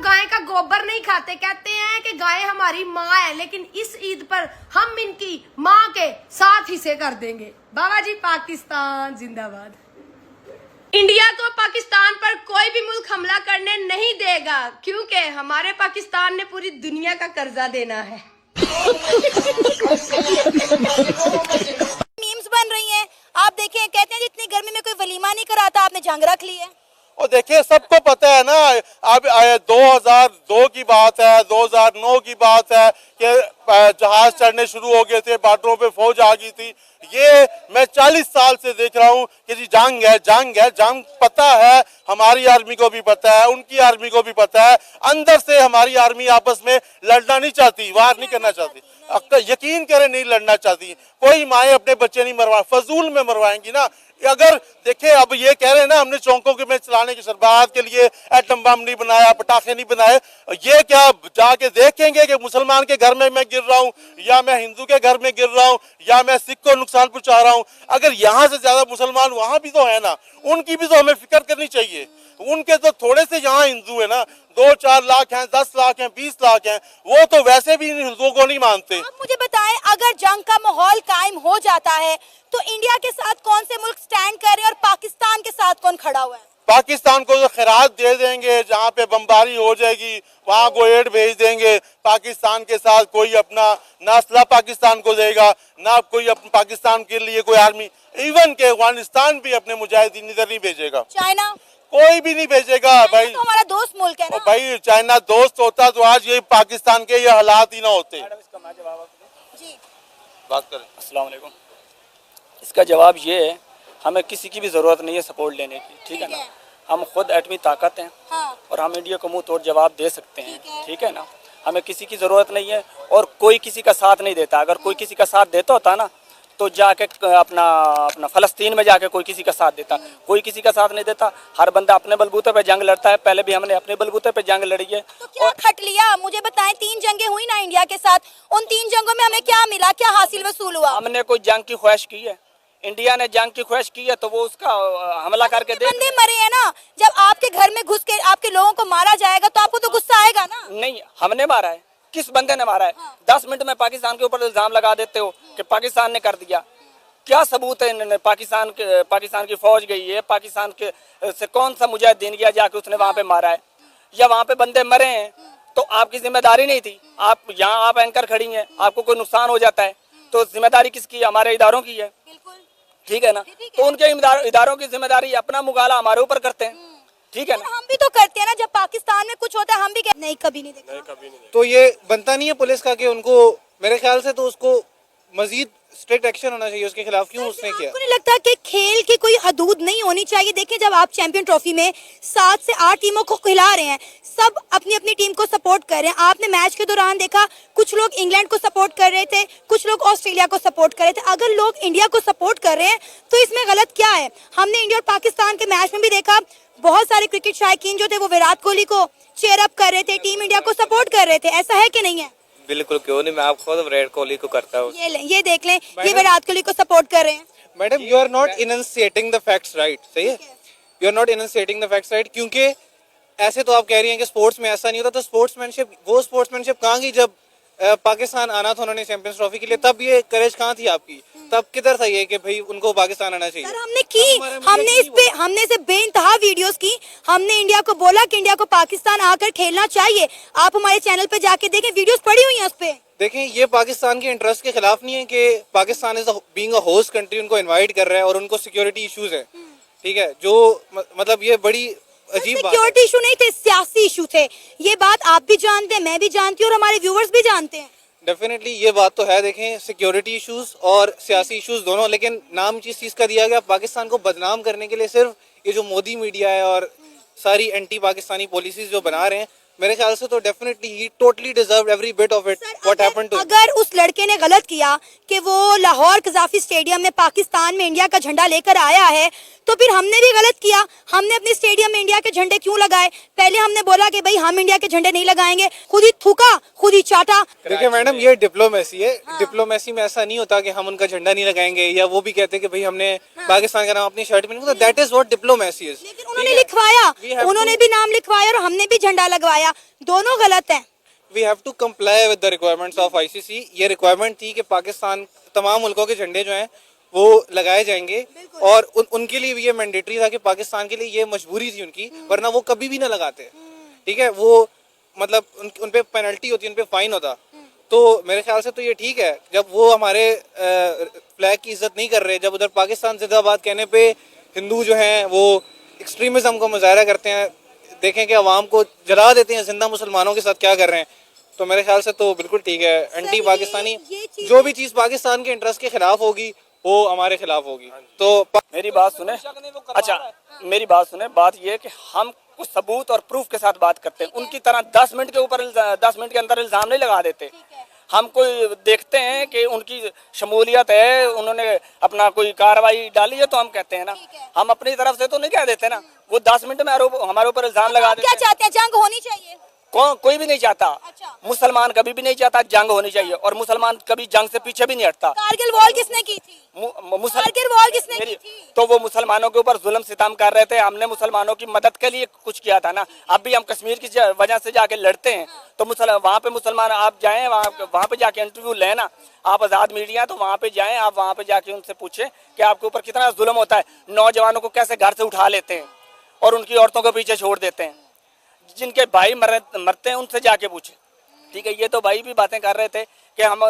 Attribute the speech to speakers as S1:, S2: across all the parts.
S1: गाय का गोबर नहीं खाते, कहते हैं कि गाय हमारी माँ है, लेकिन इस ईद पर हम इनकी माँ के साथ हिस्से कर देंगे। बाबा जी पाकिस्तान जिंदाबाद। इंडिया को पाकिस्तान पर कोई भी मुल्क हमला करने नहीं देगा, क्योंकि हमारे पाकिस्तान ने पूरी दुनिया का कर्जा देना है।
S2: मीम्स बन रही हैं, आप देखें, कहते हैं जितनी गर्मी में कोई वलीमा नहीं कराता, आपने जंग रख ली है।
S3: और देखिए सबको पता है ना, अब 2002 की बात है, 2009 की बात है कि जहाज चढ़ने शुरू हो गए थे, बॉर्डरों पे फौज आ गई थी। ये मैं 40 साल से देख रहा हूँ कि जी जंग है, जंग है, जंग पता है, हमारी आर्मी को भी पता है, उनकी आर्मी को भी पता है। अंदर से हमारी आर्मी आपस में लड़ना नहीं चाहती, वार नहीं करना चाहती, यकीन करें नहीं लड़ना चाहती। कोई माएँ अपने बच्चे नहीं मरवा, फजूल में मरवाएंगी ना। अगर देखे अब ये कह रहे हैं ना हमने चौकों के में चलाने की शरबात के लिए एटम बम नहीं बनाया, पटाखे नहीं बनाए, ये क्या जाके देखेंगे कि मुसलमान के घर में मैं गिर रहा हूँ या मैं हिंदू के घर में गिर रहा हूँ या मैं सिख को नुकसान पहुंचा रहा हूँ? अगर यहाँ से ज्यादा मुसलमान वहां भी तो है ना, उनकी भी तो हमें फिक्र करनी चाहिए। उनके तो थोड़े से यहाँ हिंदू है ना, 2-4 लाख हैं, 10 लाख हैं, 20 लाख हैं, वो तो वैसे भी हिंदुओं को नहीं मानते।
S2: आप मुझे बताएं, अगर जंग का माहौल कायम हो जाता है तो इंडिया के साथ कौन से मुल्क स्टैंड कर रहे हैं और पाकिस्तान के साथ कौन खड़ा हुआ है?
S3: पाकिस्तान को तो खैरात दे देंगे, जहाँ पे बमबारी हो जाएगी वहाँ को एड भेज देंगे। पाकिस्तान के साथ कोई अपना ना असला पाकिस्तान को देगा, ना कोई पाकिस्तान के लिए कोई आर्मी, इवन के अफगानिस्तान भी अपने मुजाहिदीन इधर नहीं भेजेगा।
S2: चाइना
S3: कोई भी नहीं भेजेगा भाई,
S2: तो हमारा दोस्त मुल्क है ना।
S3: भाई चाइना दोस्त होता तो आज ये पाकिस्तान के ये हालात ही ना होते।
S2: जी
S3: बात करें।
S4: अस्सलाम वालेकुम। इसका जवाब ये है, हमें किसी की भी ज़रूरत नहीं है सपोर्ट लेने की, ठीक है ना। हम खुद एटमी ताकत हैं,
S2: हाँ।
S4: और हम इंडिया को मुंह तोड़ जवाब दे सकते हैं, ठीक है ना। हमें किसी की ज़रूरत नहीं है और कोई किसी का साथ नहीं देता। अगर कोई किसी का साथ देता होता ना तो जाके अपना फ़लस्तीन में जाके कोई किसी का साथ देता। कोई किसी का साथ नहीं देता, हर बंदा अपने बलबूते पे जंग लड़ता है। पहले भी हमने अपने बलबूते पे जंग लड़ी है।
S2: तो क्या खट लिया? मुझे बताएं, 3 जंगें हुई ना इंडिया के साथ, उन 3 जंगों में हमें क्या मिला, क्या हासिल वसूल हुआ?
S4: हमने कोई जंग की ख्वाहिश की है? इंडिया ने जंग की ख्वाहिश की है तो वो उसका हमला करके दे।
S2: बंदे मरे हैं ना, जब आपके घर में घुस के आपके लोगों को मारा जाएगा तो आपको तो गुस्सा आएगा ना। नहीं,
S4: हमने मारा है, किस बंदे ने मारा है? 10 मिनट में पाकिस्तान के ऊपर इल्जाम लगा देते हो कि पाकिस्तान ने कर दिया। क्या सबूत है? इन्होंने पाकिस्तान की फौज गई है, पाकिस्तान के से कौन सा मुजाहिदीन गया जाके उसने वहाँ पे मारा है या वहाँ पे बंदे मरे हैं? तो आपकी जिम्मेदारी नहीं थी। आप यहाँ आप एंकर खड़ी हैं, आपको कोई नुकसान हो जाता है तो जिम्मेदारी किसकी है? हमारे इदारों की है, ठीक है ना। तो उनके इदारों की जिम्मेदारी अपना मुकाबला हमारे ऊपर करते हैं, ठीक है ना।
S2: हम भी तो करते हैं ना, जब पाकिस्तान में कुछ होता है हम भी नहीं, कभी नहीं देखा।
S5: तो ये बनता नहीं है पुलिस का कि उनको, मेरे ख्याल से तो उसको मजीद स्ट्रिक्ट एक्शन होना चाहिए उसके खिलाफ। क्यों उसने किया?
S2: आपको नहीं लगता कि खेल की कोई हदूद नहीं होनी चाहिए? देखिए, जब आप चैंपियन ट्रॉफी में 7 से 8 टीमों को खिला रहे हैं, सब अपनी अपनी टीम को सपोर्ट कर रहे हैं। आपने मैच के दौरान देखा, कुछ लोग इंग्लैंड को सपोर्ट कर रहे थे, कुछ लोग ऑस्ट्रेलिया को सपोर्ट कर रहे थे। अगर लोग इंडिया को सपोर्ट कर रहे हैं तो इसमें गलत क्या है? हमने इंडिया और पाकिस्तान के मैच में भी देखा, बहुत सारे क्रिकेट शायकीन जो थे वो विराट कोहली को चेयर अप कर रहे थे, टीम इंडिया को सपोर्ट कर रहे थे। ऐसा है कि नहीं है?
S6: बिल्कुल, क्यों नहीं, मैं आप खुद विराट कोहली को करता हूँ।
S2: ये देख लें, ये विराट कोहली को सपोर्ट कर रहे हैं।
S5: Madam, you are not enunciating the facts right. सही है, you are not enunciating the facts right, क्योंकि ऐसे तो आप कह रही हैं कि स्पोर्ट्स में ऐसा नहीं होता, तो स्पोर्ट्समैनशिप, वो स्पोर्ट्समैनशिप कहाँ गई? जब पाकिस्तान आना था उन्होंने चैंपियंस ट्रॉफी के लिए, तब ये करेज कहाँ थी आपकी? तब किधर था ये कि भाई उनको पाकिस्तान आना चाहिए?
S2: सर, हमने इस पे बेइंतहा वीडियोस की। हमने इंडिया को बोला कि इंडिया को पाकिस्तान आकर खेलना चाहिए। आप हमारे चैनल पे जाके देखें, वीडियोस पड़ी हुई हैं उस पे।
S5: देखें, ये पाकिस्तान के इंटरेस्ट के खिलाफ नहीं है कि Pakistan is being a host country उनको इनवाइट कर रहा है और उनको सिक्योरिटी इश्यूज है, ठीक है, जो मतलब ये बड़ी अजीब बात है।
S2: सिक्योरिटी इशू नहीं थे, सियासी इशू थे। ये बात आप भी जानते हैं, मैं भी जानती हूँ और हमारे व्यूवर्स भी जानते हैं।
S5: डेफिनेटली ये बात तो है। देखें, सिक्योरिटी इश्यूज और सियासी इश्यूज दोनों, लेकिन नाम जिस चीज़ का दिया गया पाकिस्तान को बदनाम करने के लिए, सिर्फ ये जो मोदी मीडिया है और सारी एंटी पाकिस्तानी पॉलिसीज जो बना रहे हैं, मेरे ख्याल से तो डेफिनेटली ही totally deserve every bit of it what happened to.
S2: अगर उस लड़के ने गलत किया कि वो लाहौर कज़ाफी स्टेडियम में पाकिस्तान में इंडिया का झंडा लेकर आया है, तो फिर हमने भी गलत किया। हमने अपने स्टेडियम में इंडिया के झंडे क्यों लगाए? पहले हमने बोला कि भाई हम इंडिया के झंडे नहीं लगाएंगे, खुद ही थूका, खुद ही चाटा।
S5: देखिए मैडम, ये डिप्लोमेसी है। डिप्लोमेसी में ऐसा नहीं होता कि हम उनका झंडा नहीं लगाएंगे, या वो भी कहते हैं कि भाई हमने पाकिस्तान का नाम अपनी शर्ट में नहीं, that is what diplomacy is.
S2: लेकिन उन्होंने लिखवाया, उन्होंने भी नाम लिखवाया और हमने भी झंडा लगवाया। लगाया, दोनों गलत हैं।
S5: We have to comply with the requirements of ICC. ये रिक्वायरमेंट थी कि पाकिस्तान तमाम मुल्कों के झंडे जो हैं वो लगाए जाएंगे और उनके लिए भी ये मैंडेटरी था कि पाकिस्तान के लिए ये मजबूरी थी उनकी, वरना वो कभी भी ना लगाते। ठीक है, वो मतलब उन पे पेनल्टी होती, उन पे फाइन होता। तो मेरे ख्याल से तो ये ठीक है जब वो हमारे फ्लैग की इज्जत नहीं कर रहे, जब उधर पाकिस्तान जिंदाबाद कहने पे हिंदू जो हैं वो एक्सट्रीमिज्म को मुजाहरा करते हैं, देखें कि अवाम को जला देते हैं जिंदा मुसलमानों के साथ क्या कर रहे हैं, तो मेरे ख्याल से तो बिल्कुल ठीक है। एंटी पाकिस्तानी जो भी चीज़ पाकिस्तान के इंटरेस्ट के खिलाफ होगी वो हमारे खिलाफ होगी। तो
S4: मेरी बात सुने, अच्छा मेरी बात सुने, बात ये है कि हम कुछ सबूत और प्रूफ के साथ बात करते हैं, उनकी तरह 10 मिनट के अंदर इल्जाम नहीं लगा देते। हम कोई देखते हैं कि उनकी शमूलियत है, उन्होंने अपना कोई कार्रवाई डाली है तो हम कहते हैं ना, हम अपनी तरफ से तो नहीं कह देते ना। वो 10 मिनट में हमारे ऊपर इल्जाम लगा देते हैं।
S2: क्या चाहते हैं, जंग होनी चाहिए?
S4: कोई भी नहीं चाहता। मुसलमान कभी भी नहीं चाहता जंग होनी चाहिए, और मुसलमान कभी जंग से पीछे भी नहीं हटता।
S2: कारगिल वॉर किसने की थी? कारगिल वॉर किसने की थी?
S4: तो वो मुसलमानों के ऊपर जुल्म सितम कर रहे थे, हमने मुसलमानों की मदद के लिए कुछ किया था ना। अब भी हम कश्मीर की वजह से जाके लड़ते हैं, तो वहाँ पे मुसलमान आप जाएं, वहाँ पे जाके इंटरव्यू लें ना, आप आज़ाद मीडिया, तो वहाँ पे जाएं, आप वहाँ पे जाके उनसे पूछें कि आपके ऊपर कितना जुल्म होता है। नौजवानों को कैसे घर से उठा लेते हैं और उनकी औरतों को पीछे छोड़ देते हैं। जिनके भाई मरते हैं उनसे जाके पूछे। ठीक है, ये तो भाई भी बातें कर रहे थे कि हम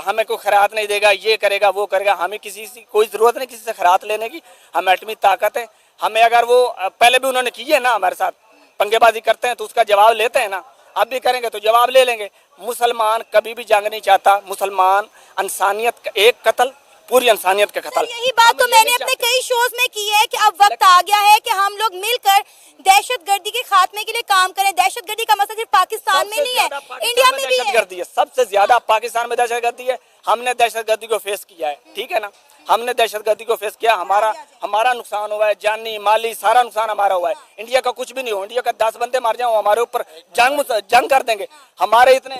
S4: हमें कोई खैरात नहीं देगा, ये करेगा वो करेगा। हमें किसी से कोई ज़रूरत नहीं किसी से खैरात लेने की, हम एटमी ताकत है। हमें अगर वो पहले भी उन्होंने की है ना, हमारे साथ पंगेबाजी करते हैं तो उसका जवाब लेते हैं ना, अब भी करेंगे तो जवाब ले लेंगे। मुसलमान कभी भी जंग नहीं चाहता। मुसलमान इंसानियत का एक कत्ल, पूरी इंसानियत का कत्ल।
S2: यही बात तो मैंने अपने कई शोज में की है कि अब वक्त आ गया है कि हम लोग मिलकर दहशतगर्दी के खात्मे के लिए काम करें। दहशतगर्दी का मसला सिर्फ पाकिस्तान में नहीं है, इंडिया में भी है।
S4: सबसे ज्यादा पाकिस्तान में दहशतगर्दी है। हमने दहशतगर्दी को फेस किया है, ठीक है ना, हमने दहशतगर्दी को फेस किया। हमारा नुकसान हुआ है, जानी माली सारा नुकसान हमारा हुआ है। इंडिया का कुछ भी नहीं हो, इंडिया का 10 बंदे मार जाओ, हमारे ऊपर जंग कर देंगे। हमारे इतने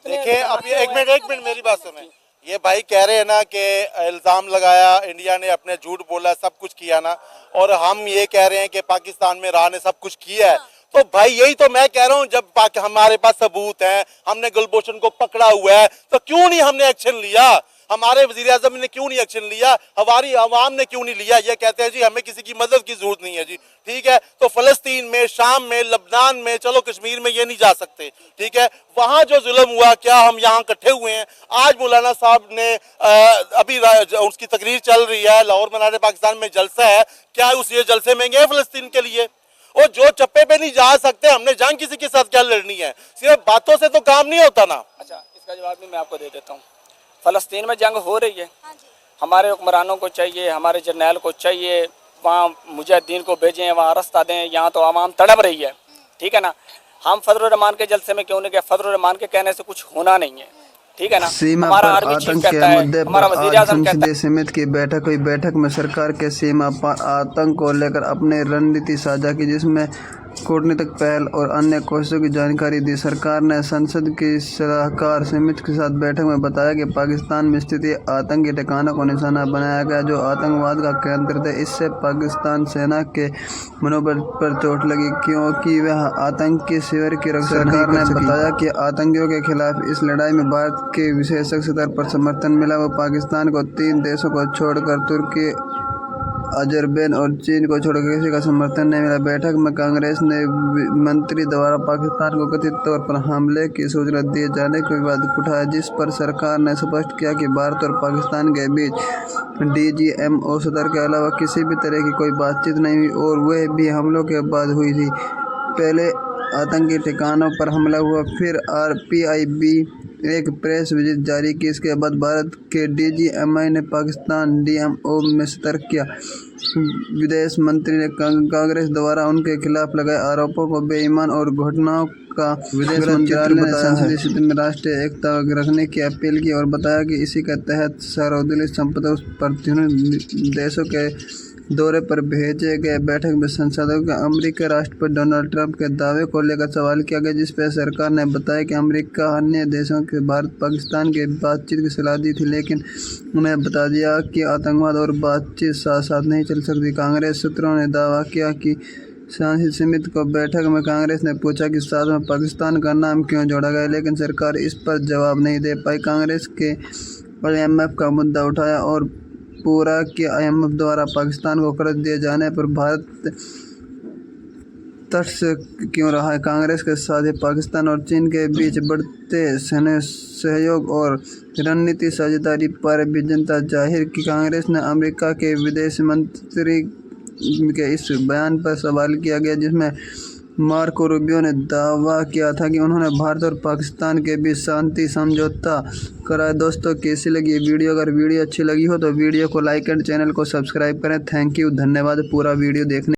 S3: देखिए, अब एक मिनट मेरी बात सुने। ये भाई कह रहे हैं ना कि इल्ज़ाम लगाया, इंडिया ने अपने झूठ बोला, सब कुछ किया ना, और हम ये कह रहे हैं कि पाकिस्तान में राह ने सब कुछ किया है। तो भाई यही तो मैं कह रहा हूँ, जब हमारे पास सबूत है, हमने गुलभूषण को पकड़ा हुआ है, तो क्यों नहीं हमने एक्शन लिया? हमारे वजीर आजम ने क्यों नहीं एक्शन लिया? हमारी आवाम ने क्यों नहीं लिया? ये कहते हैं जी हमें किसी की मदद की जरूरत नहीं है जी। ठीक है, तो फलस्तीन में, शाम में, लबनान में, चलो कश्मीर में ये नहीं जा सकते, ठीक है, वहाँ जो जुल्म हुआ, क्या हम यहाँ इकट्ठे हुए हैं? आज मौलाना साहब ने अभी उसकी तकरीर चल रही है, लाहौर मनारे पाकिस्तान में जलसा है, क्या उस ये जलसे में गए फलस्तीन के लिए? और जो चप्पे पे नहीं जा सकते, हमने जंग किसी के साथ क्या लड़नी है? सिर्फ बातों से तो काम नहीं होता ना।
S4: अच्छा, इसका जवाब भी मैं आपको दे देता हूँ। फलस्तीन में जंग हो रही है, हमारे हुक्मरानों को चाहिए, हमारे जर्नैल को चाहिए वहाँ मुजाहिदीन को भेजें, वहाँ रास्ता दें। यहाँ तो आवाम तड़प रही है, ठीक है ना। हम फजलुर रहमान के जलसे में क्यों नहीं गए? फजलुर रहमान के कहने से कुछ होना नहीं है, ठीक है ना।
S7: सीमा
S4: हमारा
S7: पर
S4: आर्मी चीफ
S7: आतंक
S4: कहता
S7: के
S4: है,
S7: मुद्दे
S4: हमारा
S7: पर
S4: वजीर
S7: आज
S4: आजम कहता
S7: संसदीय समिति की बैठक हुई। बैठक में सरकार के सीमा पर आतंक को लेकर अपनी रणनीति साझा की, जिसमें कूटनीतिक पहल और अन्य कोशिशों की जानकारी दी। सरकार ने संसद की सलाहकार समिति के साथ बैठक में बताया कि पाकिस्तान में स्थित आतंकी ठिकानों को निशाना बनाया गया जो आतंकवाद का केंद्र थे। इससे पाकिस्तान सेना के मनोबल पर चोट लगी क्योंकि वह आतंकी शिविर की रक्षा नहीं कर सकी। सरकार ने बताया कि आतंकियों के खिलाफ इस लड़ाई में भारत के विशेष स्तर पर समर्थन मिला। वो पाकिस्तान को 3 देशों को छोड़कर तुर्की, अजरबैजान और चीन को छोड़कर किसी का समर्थन नहीं मिला। बैठक में कांग्रेस ने मंत्री द्वारा पाकिस्तान को कथित तौर पर हमले की सूचना दिए जाने के विवाद उठाया, जिस पर सरकार ने स्पष्ट किया कि भारत और पाकिस्तान के बीच DGMO सदर के अलावा किसी भी तरह की कोई बातचीत नहीं हुई और वह भी हमलों के बाद हुई थी। पहले आतंकी ठिकानों पर हमला हुआ, फिर RPIB एक प्रेस विजिट जारी की। इसके बाद भारत के DGMI ने पाकिस्तान DMO में सतर्क किया। विदेश मंत्री ने कांग्रेस द्वारा उनके खिलाफ लगाए आरोपों को बेईमान और घटनाओं का विदेश मंत्रालय ने संसदीय समिति में राष्ट्रीय एकता रखने की अपील की और बताया कि इसी के तहत सार्वजनिक संपदा प्रतिनिधि देशों के दौरे पर भेजे गए। बैठक में संसदों के अमेरिकी राष्ट्रपति डोनाल्ड ट्रंप के दावे को लेकर सवाल किया गया, जिस पर सरकार ने बताया कि अमेरिका अन्य देशों के भारत पाकिस्तान के बातचीत की सलाह दी थी, लेकिन उन्हें बता दिया कि आतंकवाद और बातचीत साथ साथ नहीं चल सकती। कांग्रेस सूत्रों ने दावा किया कि सांसद समित को बैठक में कांग्रेस ने पूछा कि साथ में पाकिस्तान का नाम क्यों जोड़ा गया, लेकिन सरकार इस पर जवाब नहीं दे पाई। कांग्रेस के IMF का मुद्दा उठाया और पूरा कि IMF द्वारा पाकिस्तान को कर्ज दिए जाने पर भारत तटस्थ क्यों रहा है। कांग्रेस के साथ ही पाकिस्तान और चीन के बीच बढ़ते सैन्य सहयोग और रणनीति साझेदारी पर भी चिंता जाहिर की। कांग्रेस ने अमेरिका के विदेश मंत्री के इस बयान पर सवाल किया गया, जिसमें मार्को रूबियो ने दावा किया था कि उन्होंने भारत और पाकिस्तान के बीच शांति समझौता कराया। दोस्तों, कैसी लगी वीडियो? अगर वीडियो अच्छी लगी हो तो वीडियो को लाइक एंड चैनल को सब्सक्राइब करें। थैंक यू, धन्यवाद पूरा वीडियो देखने।